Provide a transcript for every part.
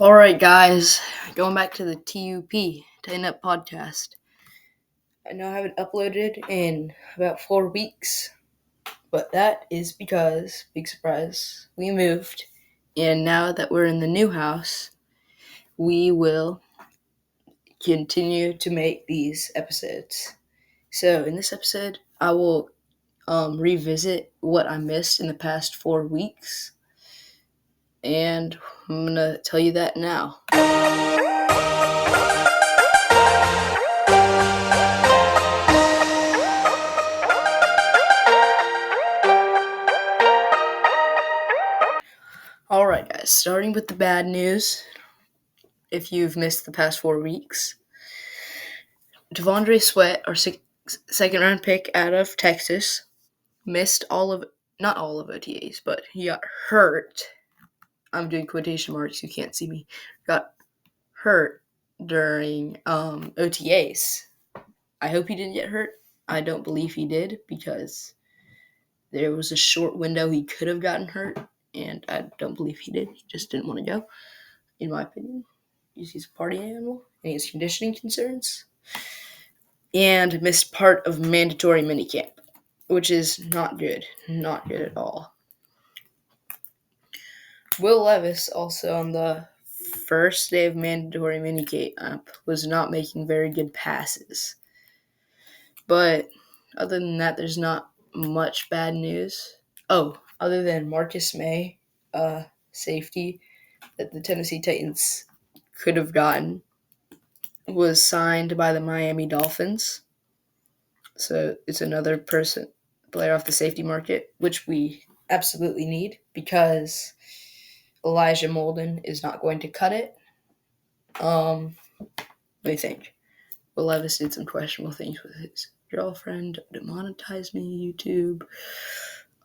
All right, guys, going back to the TUP, Tighten Up podcast. I know I haven't uploaded in about 4 weeks, but that is because, big surprise, we moved. And now that we're in the new house, we will continue to make these episodes. So, in this episode, I will revisit what I missed in the past 4 weeks. And I'm going to tell you that now. Alright, guys, starting with the bad news. If you've missed the past 4 weeks, Devondre Sweat, our second round pick out of Texas, missed not all of OTAs, but he got hurt. I'm doing quotation marks, you can't see me. Got hurt during OTAs. I hope he didn't get hurt. I don't believe he did because there was a short window he could have gotten hurt, and I don't believe he did. He just didn't want to go, in my opinion. He's a party animal, and he has conditioning concerns. And missed part of mandatory minicamp, which is not good. Not good at all. Will Levis, also on the first day of mandatory minicamp, was not making very good passes. But other than that, there's not much bad news. Other than Marcus May, safety that the Tennessee Titans could have gotten, was signed by the Miami Dolphins. So it's another player off the safety market, which we absolutely need because Elijah Molden is not going to cut it. What do you think? Will Levis did some questionable things with his girlfriend. Demonetize me, YouTube.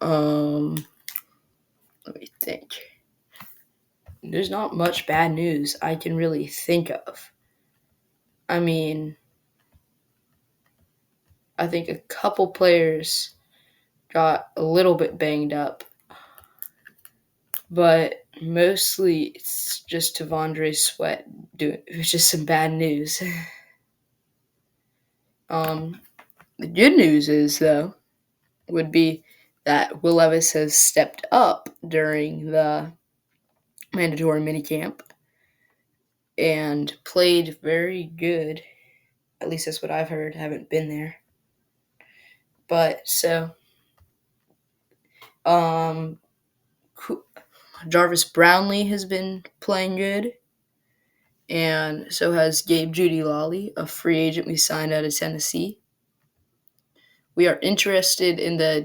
Let me think. There's not much bad news I can really think of. I mean, I think a couple players got a little bit banged up, but mostly it's just Devondre Sweat it was just some bad news. The good news is, though, would be that Will Levis has stepped up during the mandatory minicamp and played very good. At least that's what I've heard. I haven't been there. But so, Jarvis Brownlee has been playing good. And so has Gabe Judy-Lawley, a free agent we signed out of Tennessee. We are interested in the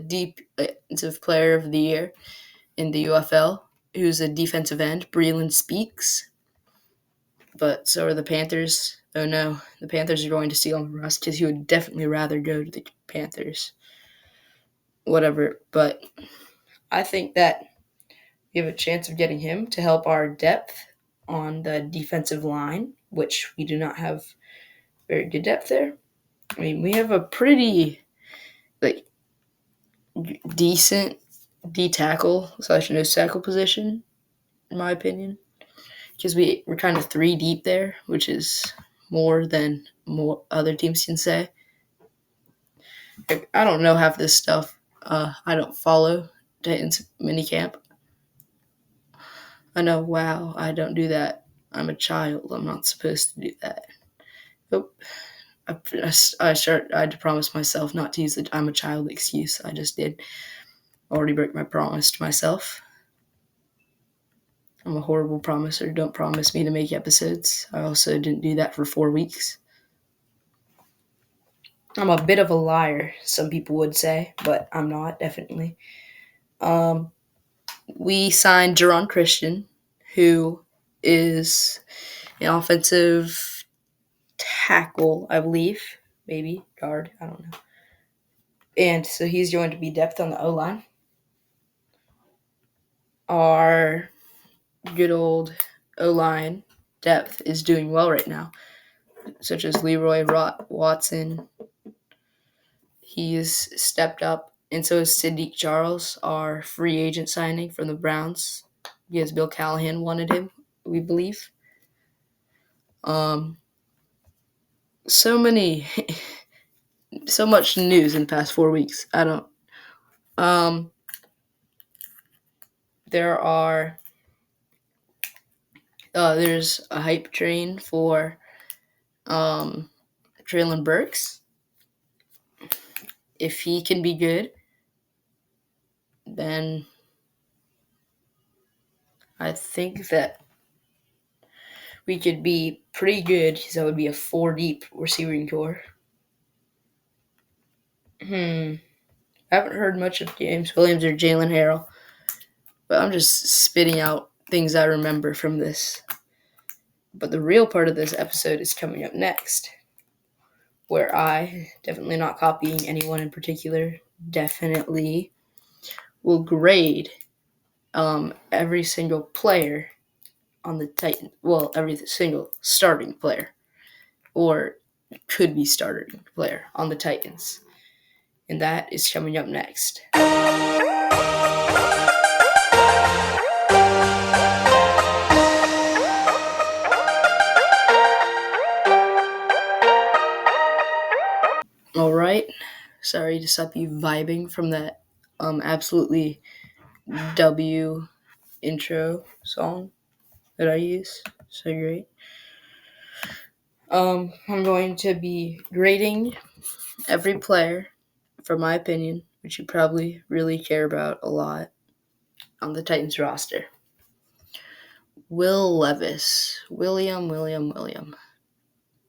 defensive player of the year in the UFL, who's a defensive end, Breland Speaks. But so are the Panthers. Oh no, the Panthers are going to steal him from us because he would definitely rather go to the Panthers. Whatever, but I think that we have a chance of getting him to help our depth on the defensive line, which we do not have very good depth there. I mean, we have a pretty decent D-tackle / nose tackle position, in my opinion, because we're kind of 3 deep there, which is more than other teams can say. I don't know half this stuff. I don't follow Titans minicamp. I know, wow, I don't do that. I'm a child. I'm not supposed to do that. Nope. I had to promise myself not to use the I'm a child excuse. I just did. Already break my promise to myself. I'm a horrible promiser. Don't promise me to make episodes. I also didn't do that for 4 weeks. I'm a bit of a liar, some people would say, but I'm not, definitely. We signed Jerron Christian, who is an offensive tackle, I believe. Maybe guard, I don't know. And so he's going to be depth on the O-line. Our good old O-line depth is doing well right now, such as Leroy Watson. He's stepped up, and so is Sadiq Charles, our free agent signing from the Browns, because Bill Callahan wanted him, we believe. Um, so many, so much news in the past 4 weeks. I don't. Um, there are. There's a hype train for Traylon Burks. If he can be good, then I think that we could be pretty good because that would be a 4 deep receiving core. I haven't heard much of James Williams or Jalen Harrell, but I'm just spitting out things I remember from this. But the real part of this episode is coming up next, where I, definitely not copying anyone in particular, definitely will grade every single player on the Titans. Well, every single starting player, or could be starting player on the Titans. And that is coming up next. All right. Sorry to stop you vibing from that absolutely W intro song that I use. So great. I'm going to be grading every player, for my opinion, which you probably really care about a lot on the Titans roster. Will Levis. William.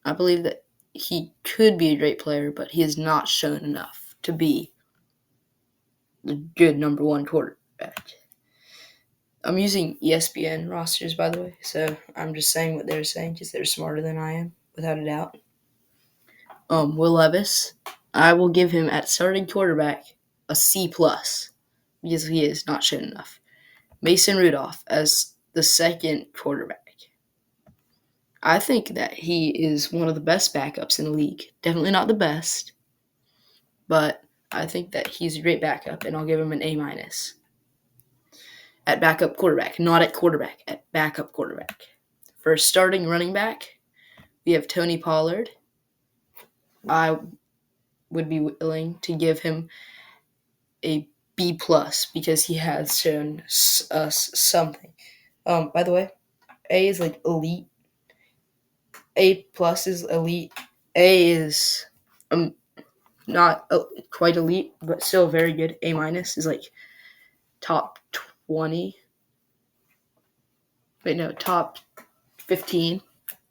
I believe that he could be a great player, but he has not shown enough to be the good number one quarterback. I'm using ESPN rosters, by the way, so I'm just saying what they're saying because they're smarter than I am, without a doubt. Will Levis, I will give him at starting quarterback a C plus because he is not shown enough. Mason Rudolph as the second quarterback. I think that he is one of the best backups in the league. Definitely not the best, but I think that he's a great backup, and I'll give him an A minus. At backup quarterback, not at quarterback, at backup quarterback. For starting running back, we have Tony Pollard. I would be willing to give him a B plus because he has shown us something. By the way, A is like elite. A plus is elite. A is not quite elite, but still very good. A minus is like top 20. Wait, no, top 15.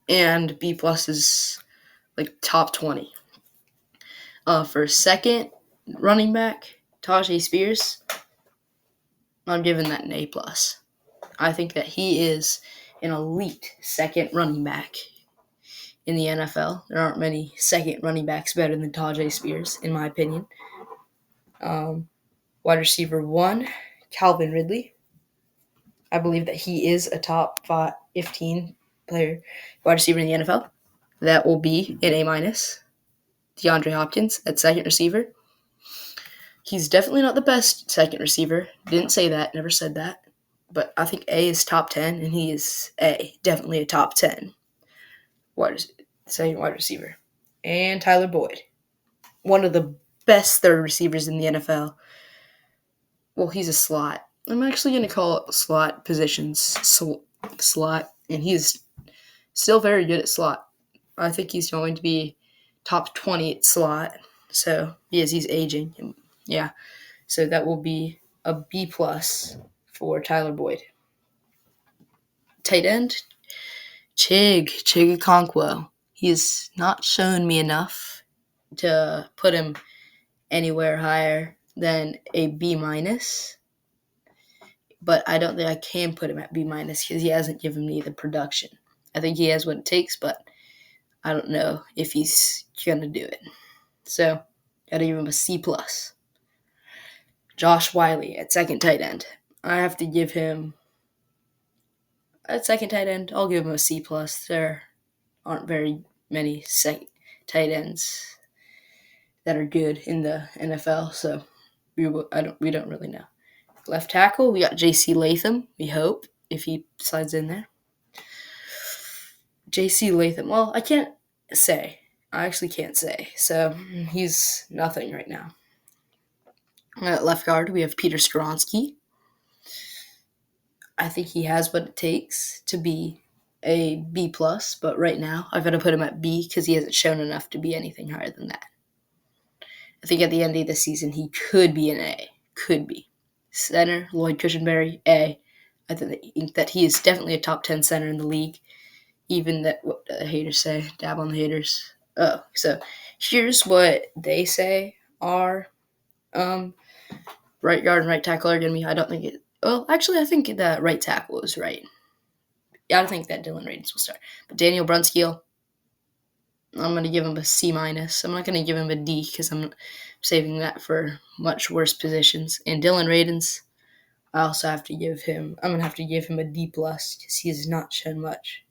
And B plus is like top 20. For second running back, Tajay Spears, I'm giving that an A plus. I think that he is an elite second running back in the NFL. There aren't many second running backs better than Tajay Spears, in my opinion. Wide receiver 1, Calvin Ridley. I believe that he is a top 15 player wide receiver in the NFL. That will be an A minus. DeAndre Hopkins at second receiver. He's definitely not the best second receiver. Didn't say that, never said that. But I think A is top 10, and he is A, definitely a top 10 second wide receiver. And Tyler Boyd, one of the best third receivers in the NFL. Well, he's a slot. I'm actually going to call it slot positions slot, and he's still very good at slot. I think he's going to be top 20 at slot. So, yes, he's aging. Yeah. So that will be a B plus for Tyler Boyd. Tight end, Chig Okonkwo. He has not shown me enough to put him anywhere higher than a B minus. But I don't think I can put him at B minus because he hasn't given me the production. I think he has what it takes, but I don't know if he's gonna do it. So, gotta give him a C plus. Josh Wiley at second tight end. I have to give him at second tight end. I'll give him a C plus. There aren't very many tight ends that are good in the NFL, so we don't really know. Left tackle, we got J.C. Latham. We hope if he slides in there. J.C. Latham. Well, I can't say. I actually can't say. So he's nothing right now. At left guard, we have Peter Skoronsky. I think he has what it takes to be a B plus, but right now I've got to put him at B because he hasn't shown enough to be anything higher than that. I think at the end of the season he could be an A. Could be. Center, Lloyd Cushenberry, A. I think that he is definitely a top 10 center in the league. Even that, what the haters say, dab on the haters. Oh, so here's what they say are right guard and right tackle are going to be. I don't think it. Well, actually, I think that right tackle is right. Yeah, I think that Dylan Radins will start. But Daniel Brunskill, I'm going to give him a C minus. I'm not going to give him a D because I'm saving that for much worse positions. And Dylan Radins, I also have to give him. I'm going to have to give him a D plus because he has not shown much.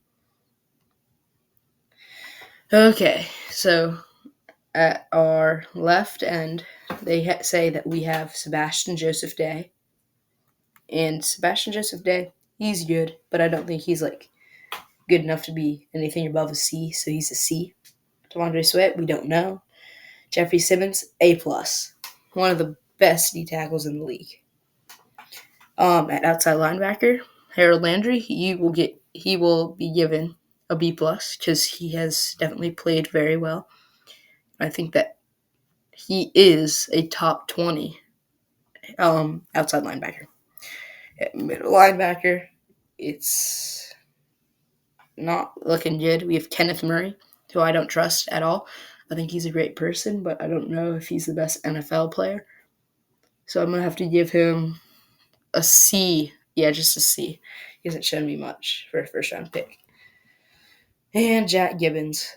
Okay, so at our left end, they say that we have Sebastian Joseph Day. And Sebastian Joseph Day, he's good, but I don't think he's like good enough to be anything above a C, so he's a C. Devondre Sweat, we don't know. Jeffrey Simmons, A plus, one of the best D tackles in the league. At outside linebacker, Harold Landry, he will be given a B plus because he has definitely played very well. I think that he is a top 20 outside linebacker. At middle linebacker, it's not looking good. We have Kenneth Murray, who I don't trust at all. I think he's a great person, but I don't know if he's the best NFL player. So I'm going to have to give him a C. Yeah, just a C. He hasn't shown me much for a first-round pick. And Jack Gibbons.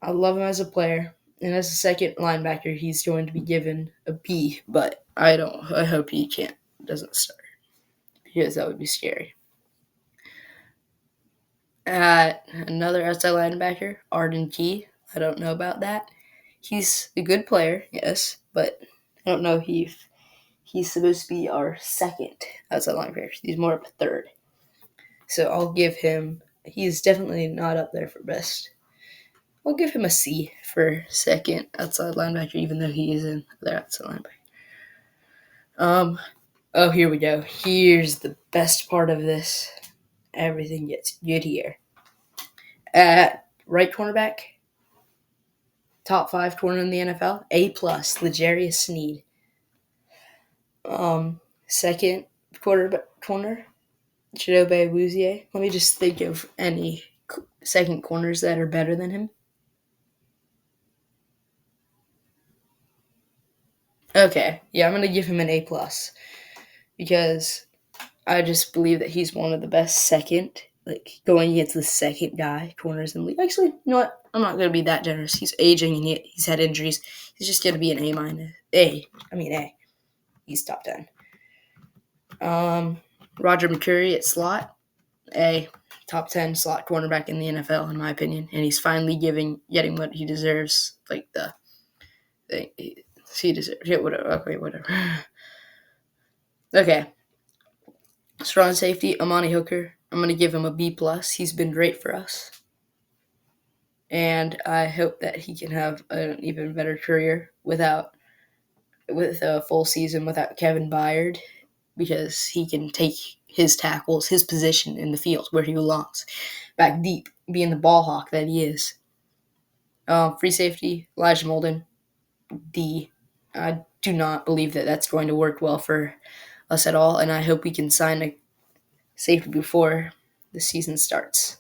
I love him as a player. And as a second linebacker, he's going to be given a B, but I hope he doesn't start because that would be scary. Another outside linebacker, Arden Key. I don't know about that. He's a good player, yes, but I don't know if he's supposed to be our second outside linebacker. He's more of a third. So I'll give him, he's definitely not up there for best. I'll give him a C for second outside linebacker, even though he is in the outside linebacker. Oh, here we go. Here's the best part of this. Everything gets good here. At right cornerback, top 5 corner in the NFL, A plus, L'Jarius Sneed. Second corner, Chidobe Awuzie. Let me just think of any second corners that are better than him. Okay, yeah, I'm gonna give him an A plus because I just believe that he's one of the best second, like going against the second guy corners in the league. Actually, you know what? I'm not gonna be that generous. He's aging and he's had injuries. He's just gonna be an A minus. A. He's top 10. Roger McCreary at slot, A. Top 10 slot cornerback in the NFL, in my opinion, and he's finally getting what he deserves. Like he deserves. Yeah, whatever. Okay, whatever. Okay. Strong safety, Amani Hooker. I'm gonna give him a B plus. He's been great for us, and I hope that he can have an even better career with a full season without Kevin Byard, because he can take his tackles, his position in the field where he belongs, back deep, being the ball hawk that he is. Free safety, Elijah Molden, D. I do not believe that that's going to work well for us at all, and I hope we can sign a safety before the season starts.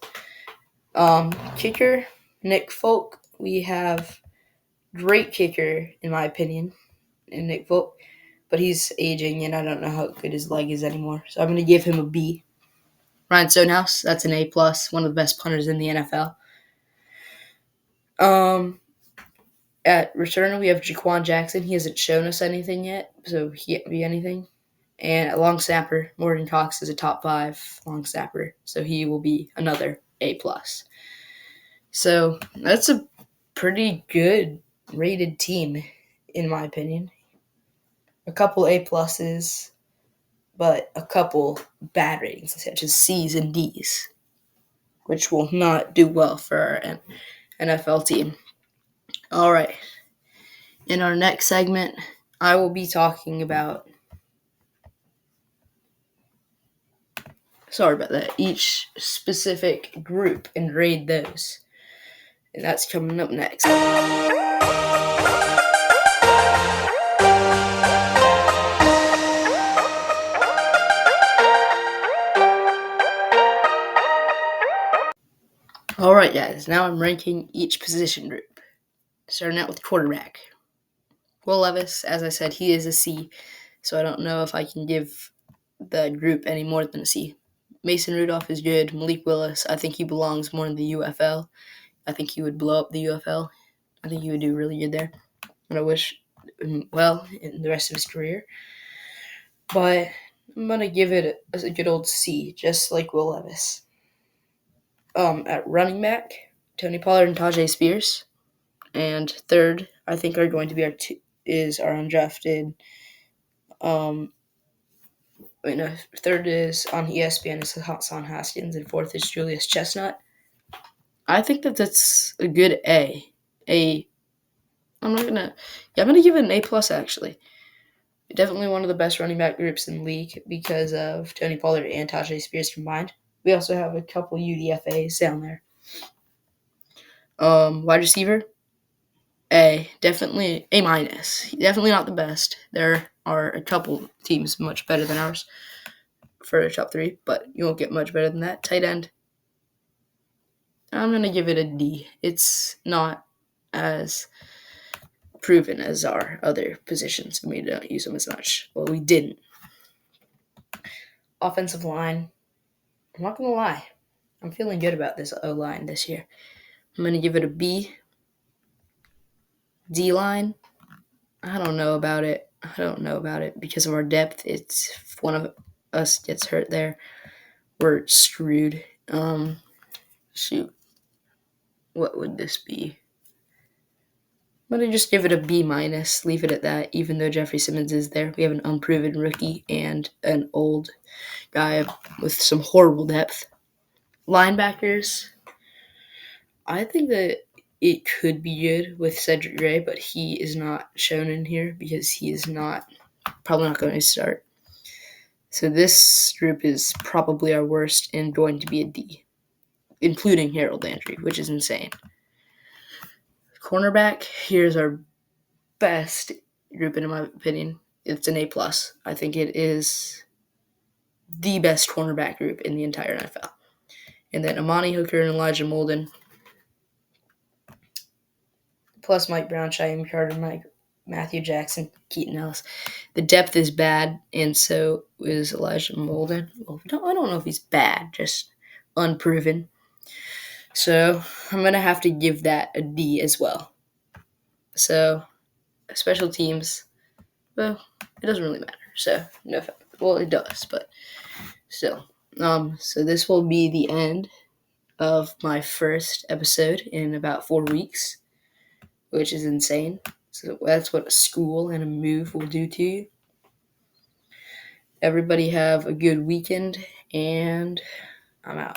Kicker, Nick Folk. We have great kicker, in my opinion, in Nick Folk, but he's aging, and I don't know how good his leg is anymore, so I'm going to give him a B. Ryan Stonehouse, that's an A plus, one of the best punters in the NFL. At returner, we have Jaquan Jackson. He hasn't shown us anything yet, so he can't be anything. And at long snapper, Morgan Cox is a top 5 long snapper, so he will be another A plus. So that's a pretty good rated team, in my opinion. A couple A pluses, but a couple bad ratings, such as C's and D's. which will not do well for our NFL team. All right. In our next segment, I will be talking about, each specific group and grade those. And that's coming up next. All right, guys. Now I'm ranking each position group. Starting out with quarterback. Will Levis, as I said, he is a C, so I don't know if I can give the group any more than a C. Mason Rudolph is good. Malik Willis, I think he belongs more in the UFL. I think he would blow up the UFL. I think he would do really good there. And I wish him well in the rest of his career. But I'm going to give it a good old C, just like Will Levis. At running back, Tony Pollard and Tajay Spears. And third, I think are going to be our undrafted. Third is on ESPN is Hassan Haskins, and fourth is Julius Chestnut. I think that's a good A. I'm gonna give it an A plus actually. Definitely one of the best running back groups in the league because of Tony Pollard and Tajay Spears combined. We also have a couple UDFAs down there. Wide receiver, A. Definitely A minus. Definitely not the best. There are a couple teams much better than ours for a top 3, but you won't get much better than that. Tight end, I'm going to give it a D. It's not as proven as our other positions. We don't use them as much. Well, we didn't. Offensive line, I'm not going to lie. I'm feeling good about this O-line this year. I'm going to give it a B. D-line, I don't know about it because of our depth. It's if one of us gets hurt there, we're screwed. Shoot. What would this be? I'm going to just give it a B minus, leave it at that, even though Jeffrey Simmons is there. We have an unproven rookie and an old guy with some horrible depth. Linebackers, I think that it could be good with Cedric Gray, but he is not shown in here because he is probably not going to start. So this group is probably our worst and going to be a D, including Harold Landry, which is insane. Cornerback, here's our best group, in my opinion. It's an A+. I think it is the best cornerback group in the entire NFL. And then Amani Hooker and Elijah Molden, plus Mike Brown, Shaim Carter, Matthew Jackson, Keaton Ellis. The depth is bad, and so is Elijah Molden. Well, I don't know if he's bad, just unproven. So I'm going to have to give that a D as well. So special teams, well, it doesn't really matter. So no, well, it does, but still. So this will be the end of my first episode in about 4 weeks, which is insane. So that's what a school and a move will do to you. Everybody have a good weekend, and I'm out.